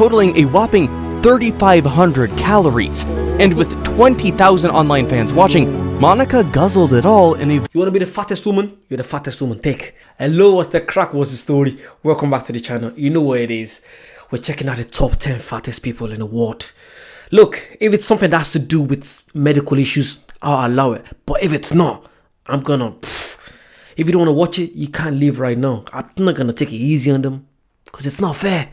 totaling a whopping 3,500 calories. And with 20,000 online fans watching, Monica guzzled it all in a... You want to be the fattest woman? You're the fattest woman. Take. Hello, what's the crack? What's the story? Welcome back to the channel. You know what it is. We're checking out the top 10 fattest people in the world. Look, if it's something that has to do with medical issues, I'll allow it. But if it's not, I'm gonna... If you don't want to watch it, you can't leave right now. I'm not gonna take it easy on them because it's not fair.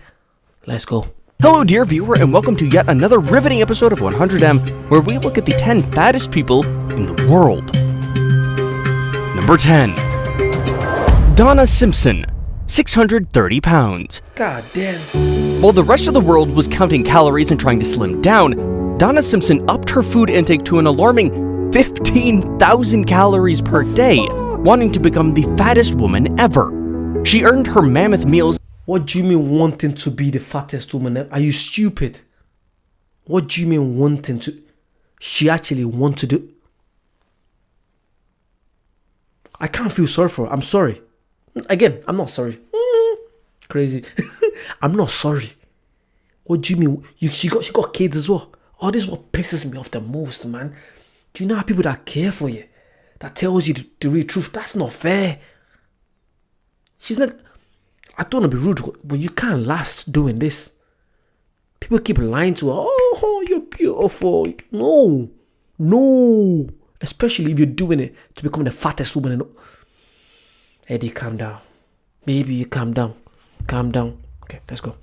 Let's go. Hello dear viewer, and welcome to yet another riveting episode of 100M, where we look at the 10 fattest people in the world. Number 10. Donna Simpson, 630 pounds. God damn. While the rest of the world was counting calories and trying to slim down, Donna Simpson upped her food intake to an alarming 15,000 calories per day, wanting to become the fattest woman ever. She earned her mammoth meals. What do you mean wanting to be the fattest woman ever? Are you stupid? What do you mean wanting to? She actually want to do... I can't feel sorry for her. I'm sorry. Again, I'm not sorry. Crazy. I'm not sorry. What do you mean? She got kids as well. Oh, this is what pisses me off the most, man. Do you know how people that care for you, that tells you the real truth? That's not fair. She's not... I don't want to be rude, but you can't last doing this. People keep lying to her. Oh, you're beautiful. No. Especially if you're doing it to become the fattest woman in the... Eddie, calm down. Baby, you calm down. Calm down. Okay, let's go.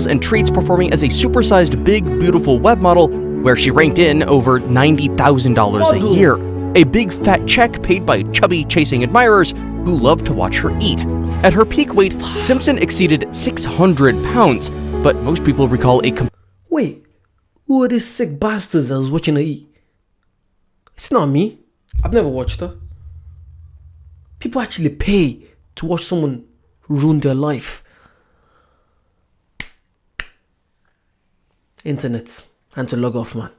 And treats, performing as a supersized big beautiful web model, where she ranked in over $90,000 a year. A big fat check paid by chubby chasing admirers who love to watch her eat. At her peak weight, Simpson exceeded 600 pounds, but most people recall a... Wait, who are these sick bastards that was watching her eat? It's not me. I've never watched her. People actually pay to watch someone ruin their life. Internet. And to log off, man.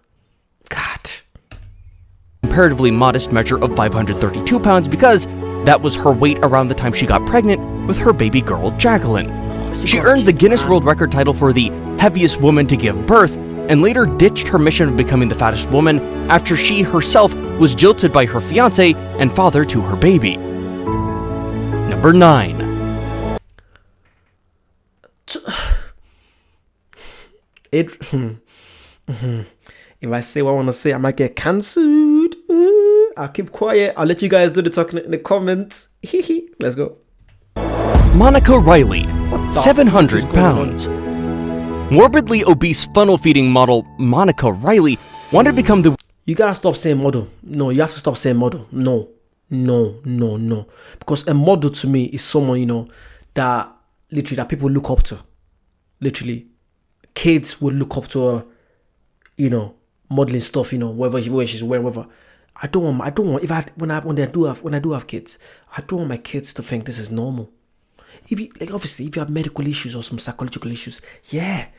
God. Comparatively modest measure of 532 pounds because that was her weight around the time she got pregnant with her baby girl, Jacqueline. She earned the Guinness World Record title for the heaviest woman to give birth, and later ditched her mission of becoming the fattest woman after she herself was jilted by her fiancé and father to her baby. Number 9. If I say what I want to say, I might get cancelled. I'll keep quiet. I'll let you guys do the talking in the comments. Let's go. Monica Reilly, 700 pounds. Morbidly obese funnel-feeding model Monica Reilly wanted to become the... You gotta stop saying model. No, you have to stop saying model. No. Because a model to me is someone, that literally that people look up to. Literally. Kids would look up to her, modeling stuff, where she's wearing, whatever. When I do have kids, I don't want my kids to think this is normal. Obviously, if you have medical issues or some psychological issues, yeah,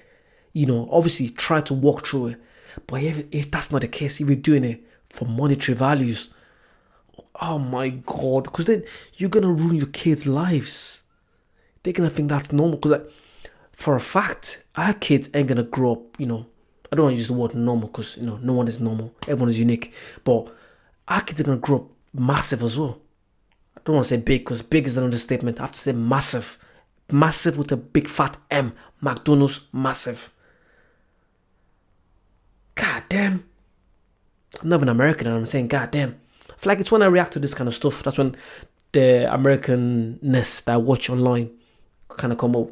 obviously try to walk through it. But if that's not the case, if you're doing it for monetary values, oh my God, because then you're gonna ruin your kids' lives. They're gonna think that's normal. Because for a fact, our kids ain't gonna grow up, I don't want to use the word normal because, no one is normal. Everyone is unique. But our kids are going to grow up massive as well. I don't want to say big because big is an understatement. I have to say massive. Massive with a big fat M. McDonald's, massive. God damn. I'm not even American and I'm saying god damn. I feel like it's when I react to this kind of stuff. That's when the Americanness that I watch online kind of come out.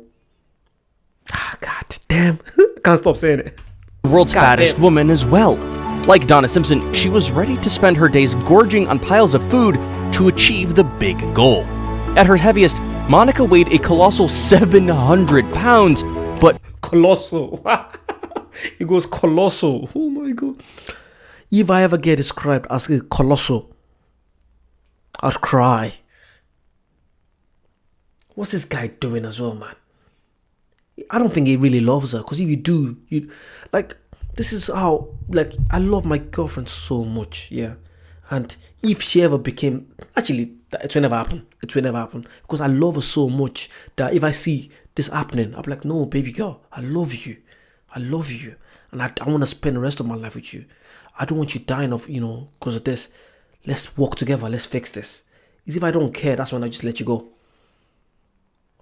God damn. I can't stop saying it. World's fattest woman as well. Like Donna Simpson, she was ready to spend her days gorging on piles of food to achieve the big goal. At her heaviest, Monica weighed a colossal 700 pounds, but... Colossal. It goes colossal. Oh my God. If I ever get described as a colossal, I'd cry. What's this guy doing as well, man? I don't think he really loves her, because if you do, this is how, I love my girlfriend so much, yeah. And if she ever became, actually, That it will never happen. It will never happen. Because I love her so much that if I see this happening, I'll be like, no, baby girl, I love you. I love you. And I want to spend the rest of my life with you. I don't want you dying of, because of this. Let's work together. Let's fix this. Is if I don't care, that's when I just let you go.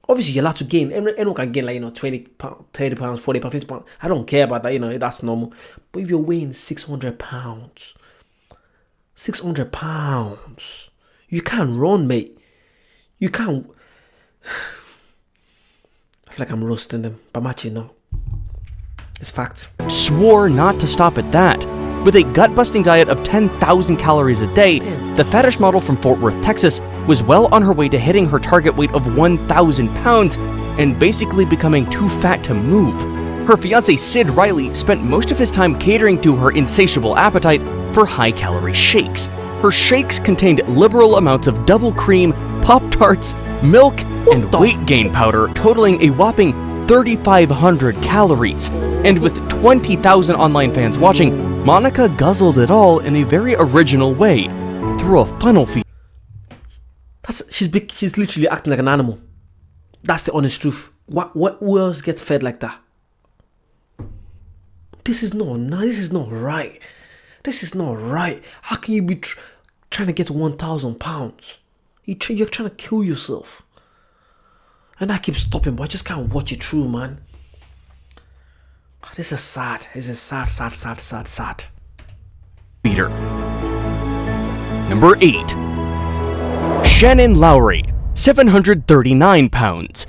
Obviously, you're allowed to gain. Anyone can gain 20 pounds, 30 pounds, 40 pounds, 50 pounds. I don't care about that, that's normal. But if you're weighing 600 pounds, 600 pounds, you can't run, mate. You can't. I feel like I'm roasting them, but I'm actually not. It's fact. Swore not to stop at that. With a gut-busting diet of 10,000 calories a day, the fattish model from Fort Worth, Texas, was well on her way to hitting her target weight of 1,000 pounds and basically becoming too fat to move. Her fiancé Sid Reilly spent most of his time catering to her insatiable appetite for high-calorie shakes. Her shakes contained liberal amounts of double cream, Pop-Tarts, milk, and weight gain powder, totaling a whopping 3,500 calories. And with 20,000 online fans watching, Monica guzzled it all in a very original way, through a funnel feed. She's literally acting like an animal. That's the honest truth. Who else gets fed like that? This is not right. This is not right. How can you be trying to get to 1,000 pounds? You're trying to kill yourself. And I keep stopping, but I just can't watch it through, man. This is sad. This is sad. Peter. Number 8. Shannon Lowry, 739 pounds.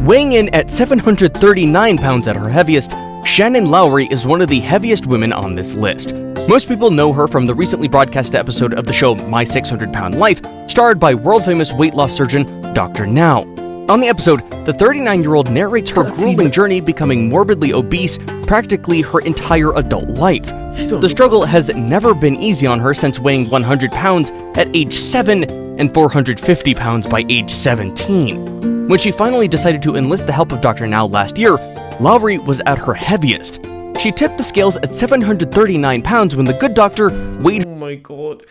Weighing in at 739 pounds at her heaviest, Shannon Lowry is one of the heaviest women on this list. Most people know her from the recently broadcast episode of the show My 600 Pound Life, starred by world-famous weight loss surgeon Dr. Now. On the episode, the 39-year-old narrates her grueling journey becoming morbidly obese practically her entire adult life. The struggle has never been easy on her since weighing 100 pounds at age 7 and 450 pounds by age 17. When she finally decided to enlist the help of Dr. Now last year, Lowry was at her heaviest. She tipped the scales at 739 pounds when the good doctor weighed. Oh my god.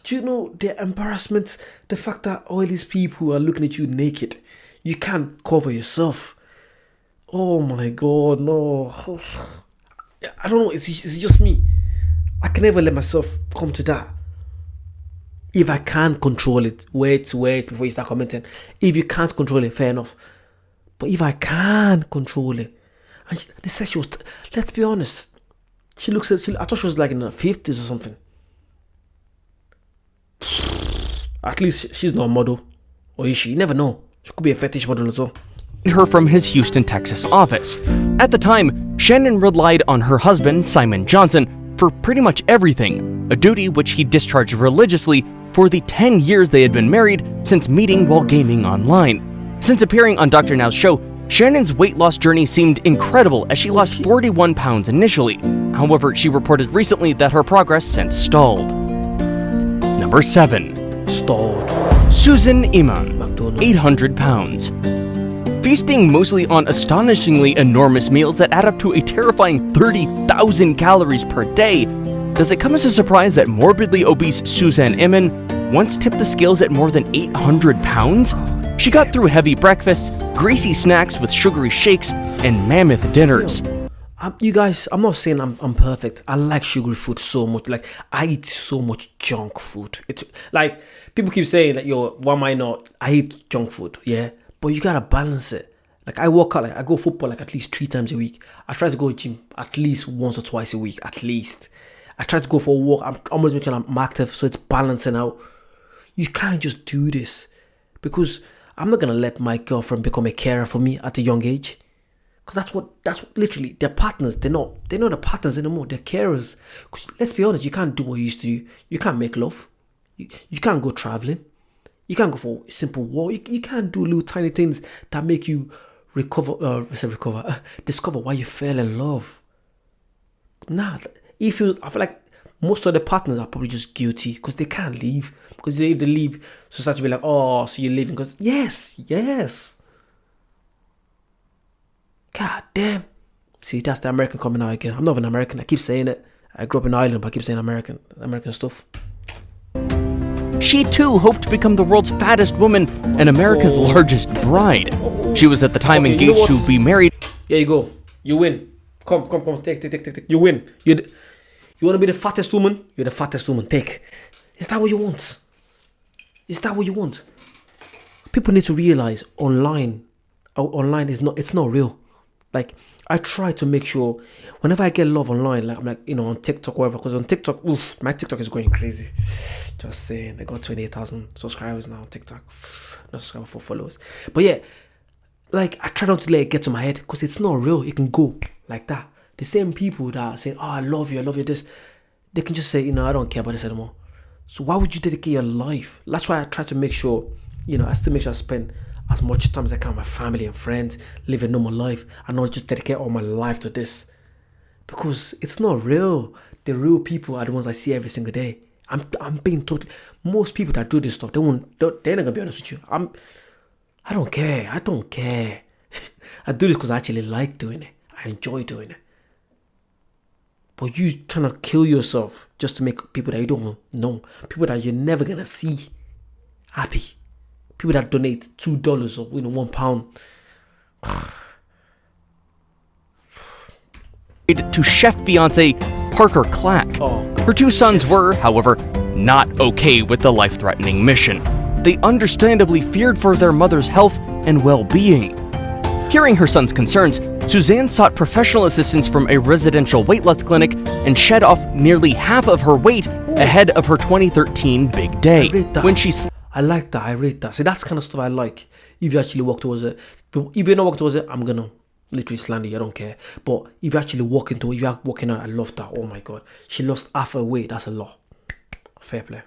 Do you know the embarrassment? The fact that all these people are looking at you naked. You can't cover yourself. Oh my god, no. I don't know, it's just me. I can never let myself come to that. If I can't control it, wait before you start commenting. If you can't control it, fair enough. But if I can control it, and they said she was, let's be honest, I thought she was like in her 50s or something. At least she's not a model. Or is she? You never know. She could be a fetish model as well. Her from his Houston, Texas office. At the time, Shannon relied on her husband, Simon Johnson, for pretty much everything, a duty which he discharged religiously for the 10 years they had been married since meeting while gaming online. Since appearing on Dr. Now's show, Shannon's weight loss journey seemed incredible as she lost 41 pounds initially. However, she reported recently that her progress since stalled. Number 7. Stalled. Suzanne Emin, 800 pounds. Feasting mostly on astonishingly enormous meals that add up to a terrifying 30,000 calories per day, does it come as a surprise that morbidly obese Suzanne Emin once tipped the scales at more than 800 pounds? She got through heavy breakfasts, greasy snacks with sugary shakes, and mammoth dinners. You guys, I'm not saying I'm perfect. I like sugary food so much. Like, I eat so much junk food. It's like, people keep saying that, yo, why am I not? I eat junk food, yeah? But you gotta balance it. Like, I work out, I go football like at least 3 times a week. I try to go to gym at least once or twice a week, at least. I try to go for a walk. I'm always making sure I'm active, so it's balancing out. You can't just do this. Because I'm not gonna let my girlfriend become a carer for me at a young age. Because that's what literally, they're partners. They're not the partners anymore. They're carers. Because let's be honest, you can't do what you used to do. You can't make love. You can't go traveling. You can't go for a simple walk. You can't do little tiny things that make you discover why you fell in love. Nah, I feel like most of the partners are probably just guilty because they can't leave. Because if they leave, society will be like, oh, so you're leaving. Because yes. God damn. See, that's the American coming out again. I'm not an American. I keep saying it. I grew up in Ireland, but I keep saying American stuff. She too hoped to become the world's fattest woman and America's largest bride. She was at the time engaged to be married. Here you go. You win. Come. Take. You win. You want to be the fattest woman? You're the fattest woman. Take. Is that what you want? Is that what you want? People need to realize online is not. It's not real. Like, I try to make sure whenever I get love online, like I'm like, on TikTok, whatever, because on TikTok, my TikTok is going crazy. Just saying, I got 28,000 subscribers now on TikTok. Not subscribers, for followers. But yeah, like, I try not to let it get to my head because it's not real. It can go like that. The same people that are saying, oh, I love you, this, they can just say, I don't care about this anymore. So why would you dedicate your life? That's why I try to make sure, I still make sure I spend as much time as I can with my family and friends, live a normal life, and not just dedicate all my life to this. Because it's not real. The real people are the ones I see every single day. I'm being told, most people that do this stuff, they're not gonna be honest with you. I don't care. I do this because I actually like doing it. I enjoy doing it. But you trying to kill yourself just to make people that you don't know, people that you're never gonna see, happy. People that donate $2 or £1. To chef fiance Parker Clack. Her two sons were, however, not okay with the life-threatening mission. They understandably feared for their mother's health and well-being. Hearing her son's concerns, Suzanne sought professional assistance from a residential weight loss clinic and shed off nearly half of her weight ahead of her 2013 big day. I like that. I rate that. See, that's the kind of stuff I like. If you actually walk towards it. But if you don't walk towards it, I'm going to literally slander you. I don't care. But if you actually walk into it, if you're walking out, I love that. Oh my God. She lost half her weight. That's a lot. Fair play.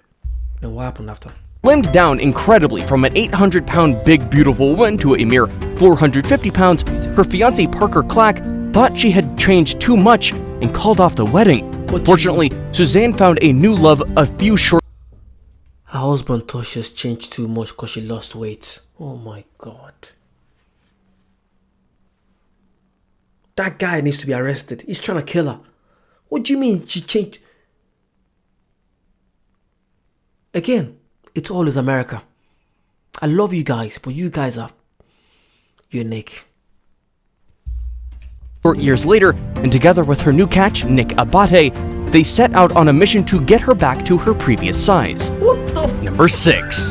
Then what happened after? Slimmed down incredibly from an 800-pound big beautiful woman to a mere 450 pounds, her fiancé Parker Clack thought she had changed too much and called off the wedding. Fortunately, Suzanne found a new love a few short. Her husband thought she has changed too much because she lost weight. Oh my God. That guy needs to be arrested. He's trying to kill her. What do you mean she changed? Again, it's always America. I love you guys, but you guys are unique. 4 years later, and together with her new catch, Nick Abate, they set out on a mission to get her back to her previous size. What the Number 6.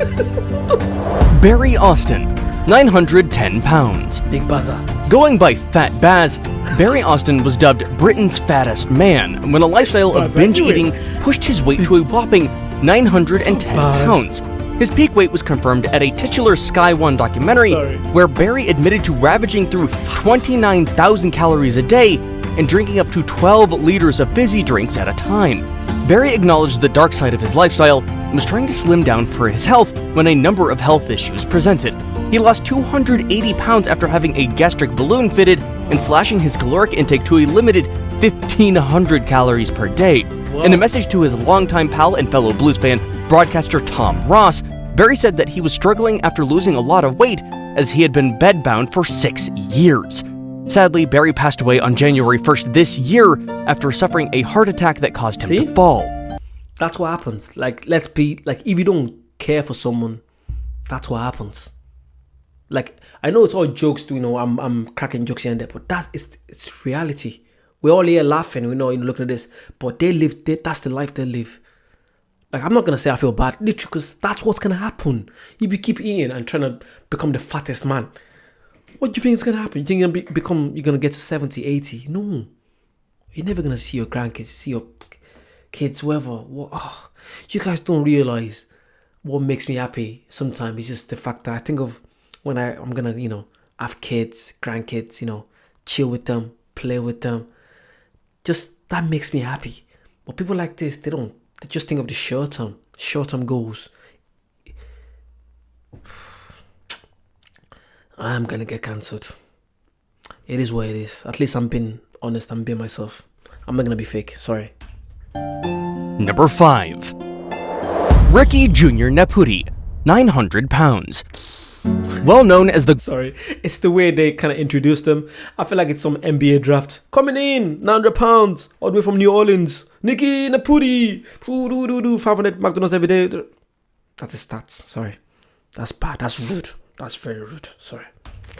Barry Austin, 910 pounds. Big Baza. Going by Fat Baz, Barry Austin was dubbed Britain's fattest man when a lifestyle of binge eating pushed his weight to a whopping 910 pounds. His peak weight was confirmed at a titular Sky One documentary where Barry admitted to ravaging through 29,000 calories a day and drinking up to 12 liters of fizzy drinks at a time. Barry acknowledged the dark side of his lifestyle and was trying to slim down for his health when a number of health issues presented. He lost 280 pounds after having a gastric balloon fitted and slashing his caloric intake to a limited 1,500 calories per day. Whoa. In a message to his longtime pal and fellow blues fan, broadcaster Tom Ross, Barry said that he was struggling after losing a lot of weight as he had been bedbound for 6 years. Sadly, Barry passed away on January 1st this year after suffering a heart attack that caused him to fall. That's what happens. Like, let's be, like, if you don't care for someone, that's what happens. Like, I know it's all jokes, I'm cracking jokes here and there, but it's reality. We're all here laughing, looking at this, but that's the life they live. Like, I'm not going to say I feel bad, literally, because that's what's going to happen. If you keep eating and trying to become the fattest man, what do you think is going to happen? You think you're going to get to 70, 80? No. You're never going to see your grandkids, see your kids, whoever. You guys don't realize what makes me happy sometimes. It's just the fact that I think of when I'm going to, have kids, grandkids, chill with them, play with them. Just, that makes me happy. But people like this, they just think of the short-term goals. I'm gonna get cancelled. It is what it is. At least I'm being honest. I'm being myself. I'm not gonna be fake. Sorry. Number 5. Reilly Jr Napuri, 900 pounds. Well known as the... Sorry. It's the way they kind of introduced them. I feel like it's some NBA draft. Coming in, 900 pounds, all the way from New Orleans. Reilly Napuri, 500 McDonald's every day. That is stats. Sorry. That's bad. That's rude. That's very rude. Sorry.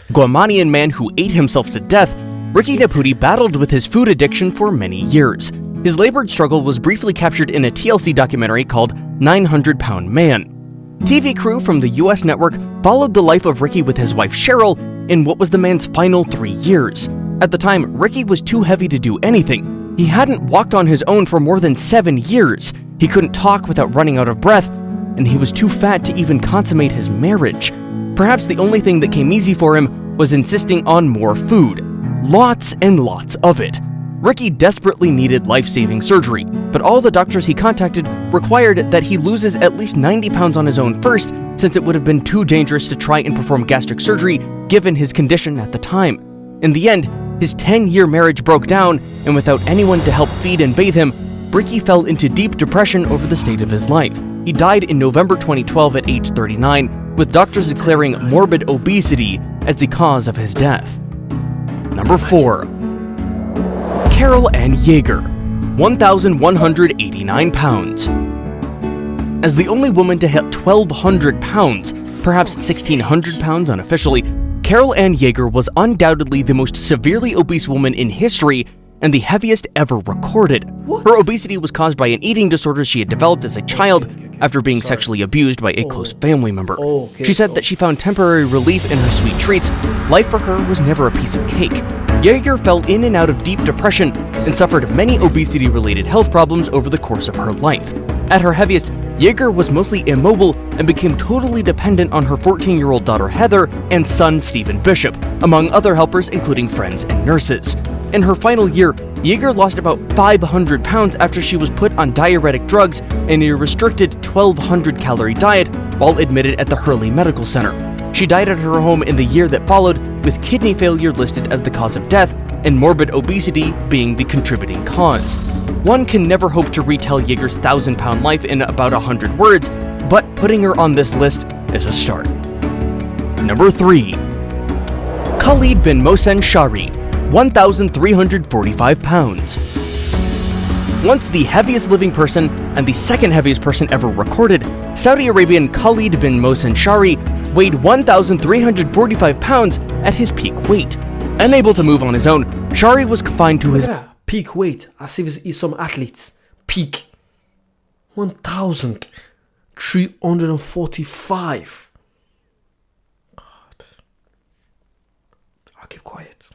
Guamanian man who ate himself to death, Ricky Napuri battled with his food addiction for many years. His labored struggle was briefly captured in a TLC documentary called 900 Pound Man. TV crew from the US network followed the life of Ricky with his wife Cheryl in what was the man's final 3 years. At the time, Ricky was too heavy to do anything. He hadn't walked on his own for more than 7 years. He couldn't talk without running out of breath, and he was too fat to even consummate his marriage. Perhaps the only thing that came easy for him was insisting on more food. Lots and lots of it. Ricky desperately needed life-saving surgery, but all the doctors he contacted required that he loses at least 90 pounds on his own first, since it would have been too dangerous to try and perform gastric surgery given his condition at the time. In the end, his 10-year marriage broke down, and without anyone to help feed and bathe him, Ricky fell into deep depression over the state of his life. He died in November 2012 at age 39, with doctors declaring morbid obesity as the cause of his death. Number 4. Ann Jaeger, 1,189 pounds. As the only woman to hit 1,200 pounds, perhaps 1,600 pounds unofficially, Ann Jaeger was undoubtedly the most severely obese woman in history and the heaviest ever recorded. Her obesity was caused by an eating disorder she had developed as a child after being sexually abused by a close family member. She said that she found temporary relief in her sweet treats. Life for her was never a piece of cake. Jaeger fell in and out of deep depression and suffered many obesity-related health problems over the course of her life. At her heaviest, Jaeger was mostly immobile and became totally dependent on her 14-year-old daughter Heather and son Stephen Bishop, among other helpers including friends and nurses. In her final year, Jaeger lost about 500 pounds after she was put on diuretic drugs and a restricted 1,200-calorie diet while admitted at the Reilly Medical Center. She died at her home in the year that followed, with kidney failure listed as the cause of death and morbid obesity being the contributing cause. One can never hope to retell Jaeger's 1,000-pound life in about 100 words, but putting her on this list is a start. Number 3. Khalid Bin Mosen Sharid, 1,345 pounds. Once the heaviest living person and the second heaviest person ever recorded, Saudi Arabian Khalid Bin Mosen Sharid weighed 1,345 pounds at his peak weight. Unable to move on his own, Sharid was confined to his peak weight, as if he's some athletes. Peak 1,345. God. I'll keep quiet.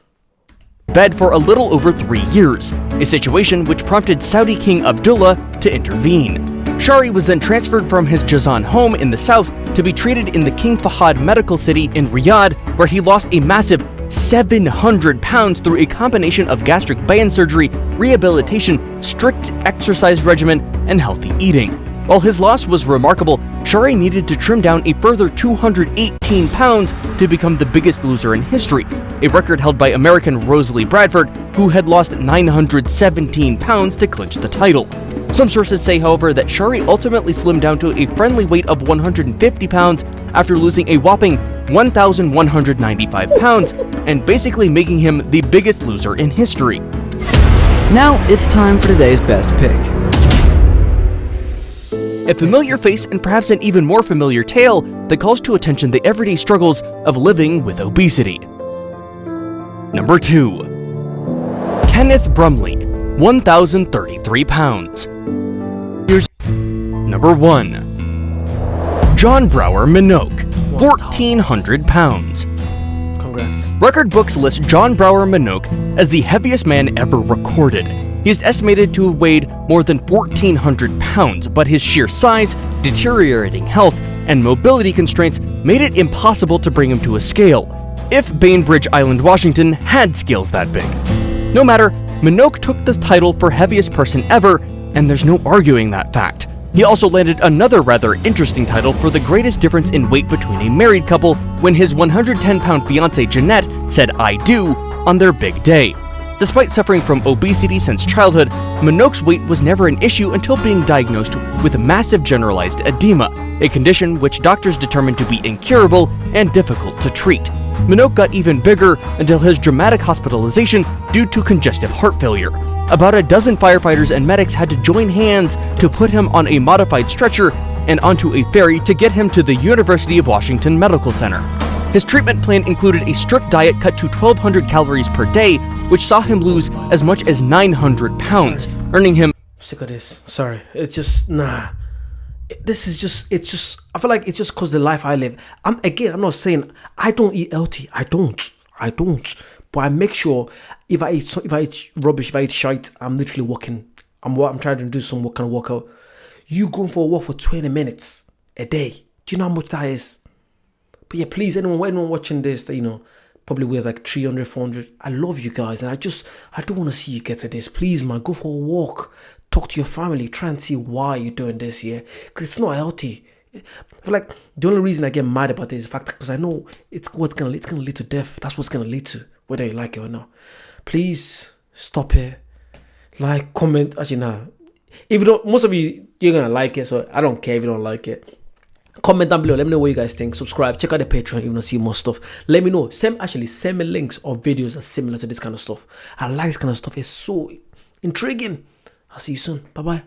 Bed for a little over 3 years, a situation which prompted Saudi King Abdullah to intervene. Sharid was then transferred from his Jazan home in the south to be treated in the King Fahad Medical City in Riyadh, where he lost a massive 700 pounds through a combination of gastric band surgery, rehabilitation, strict exercise regimen, and healthy eating. While his loss was remarkable, Sharid needed to trim down a further 218 pounds to become the biggest loser in history, a record held by American Rosalie Bradford, who had lost 917 pounds to clinch the title. Some sources say, however, that Sharid ultimately slimmed down to a friendly weight of 150 pounds after losing a whopping 1,195 pounds, and basically making him the biggest loser in history. Now it's time for today's best pick. A familiar face and perhaps an even more familiar tale that calls to attention the everyday struggles of living with obesity. Number 2. Kenneth Brumley, 1,033 pounds. Number 1. John Brower Minogue, 1,400 pounds. Congrats. Record books list John Brower Minogue as the heaviest man ever recorded. He is estimated to have weighed more than 1,400 pounds, but his sheer size, deteriorating health, and mobility constraints made it impossible to bring him to a scale, if Bainbridge Island, Washington had scales that big. No matter, Minogue took the title for heaviest person ever, and there's no arguing that fact. He also landed another rather interesting title for the greatest difference in weight between a married couple when his 110-pound fiancée Jeanette said "I do" on their big day. Despite suffering from obesity since childhood, Minogue's weight was never an issue until being diagnosed with massive generalized edema, a condition which doctors determined to be incurable and difficult to treat. Minogue got even bigger until his dramatic hospitalization due to congestive heart failure. About a dozen firefighters and medics had to join hands to put him on a modified stretcher and onto a ferry to get him to the University of Washington Medical Center. His treatment plan included a strict diet cut to 1,200 calories per day, which saw him lose as much as 900 pounds, earning him... Sick of this. Sorry. It's just, nah. This is just, it's just, I feel like it's just because the life I live. I'm not saying I don't eat healthy. I don't. But I make sure if I eat rubbish, if I eat shite, I'm literally walking. I'm trying to do some kind of workout. You going for a walk for 20 minutes a day. Do you know how much that is? But yeah, please, anyone watching this that, you know, probably weighs like 300, 400. I love you guys. And I don't want to see you get to this. Please, man, go for a walk. Talk to your family. Try and see why you're doing this, yeah? Because it's not healthy. I feel like the only reason I get mad about this is the fact because I know it's gonna lead to death. That's what's gonna lead to, whether you like it or not. Please stop it. Like, comment. Actually, nah. If you don't, most of you're gonna like it, so I don't care if you don't like it. Comment down below. Let me know what you guys think. Subscribe. Check out the Patreon if you want to see more stuff. Let me know. Send me links or videos that's similar to this kind of stuff. I like this kind of stuff. It's so intriguing. I'll see you soon. Bye bye.